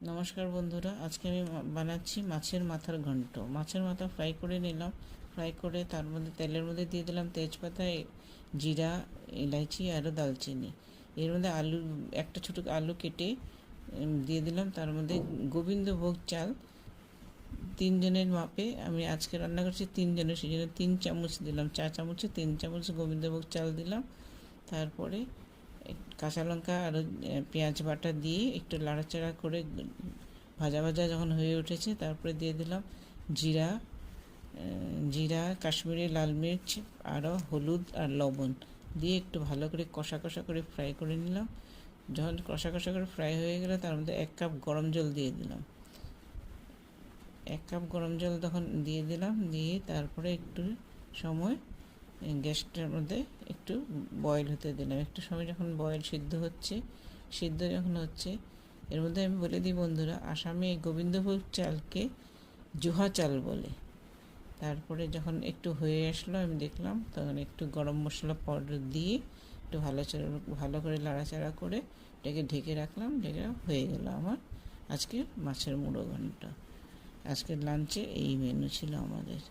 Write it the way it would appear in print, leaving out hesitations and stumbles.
নমস্কার বন্ধুরা, আজকে আমি বানাচ্ছি মাছের মাথার ঘন্ট। মাছের মাথা ফ্রাই করে নিলাম। ফ্রাই করে তার মধ্যে তেলের মধ্যে দিয়ে দিলাম তেজপাতা, জিরা, এলাচি আরও দালচিনি। এর মধ্যে একটা ছোটো আলু কেটে দিয়ে দিলাম। তার মধ্যে গোবিন্দভোগ চাল 3 জনের মাপে আমি আজকে রান্না করছি, 3 জনের, সেই জন্য 3 চামচ দিলাম। চা চামচে 3 চামচ গোবিন্দভোগ চাল দিলাম। তারপরে কাঁচা লঙ্কা আর পেঁয়াজ বাটা দিয়ে একটু নাড়াচাড়া করে ভাজা ভাজা যখন হয়ে উঠেছে, তারপরে দিয়ে দিলাম জিরা, কাশ্মীরি লাল মির্চ, আরও হলুদ আর লবণ দিয়ে একটু ভালো করে কষা কষা করে ফ্রাই করে নিলাম। যখন কষা কষা করে ফ্রাই হয়ে গেলে তার মধ্যে 1 কাপ গরম জল দিয়ে দিলাম। 1 কাপ গরম জল তখন দিয়ে দিলাম, দিয়ে তারপরে একটু সময় গ্যাসটার মধ্যে একটু বয়েল হতে দিলাম। একটু সময় যখন সিদ্ধ যখন হচ্ছে, এর মধ্যে আমি বলে দিই বন্ধুরা, আসামে এই গোবিন্দভোগ চালকে জুহা চাল বলে। তারপরে যখন একটু হয়ে আসলো আমি দেখলাম, তখন একটু গরম মশলা পাউডার দিয়ে একটু ভালো করে নাড়াচাড়া করে এটাকে ঢেকে রাখলাম। ঢেকে হয়ে গেল আমার আজকের মাছের মুড়ো ঘন্ট। আজকের লাঞ্চে এই মেনু ছিল আমাদের।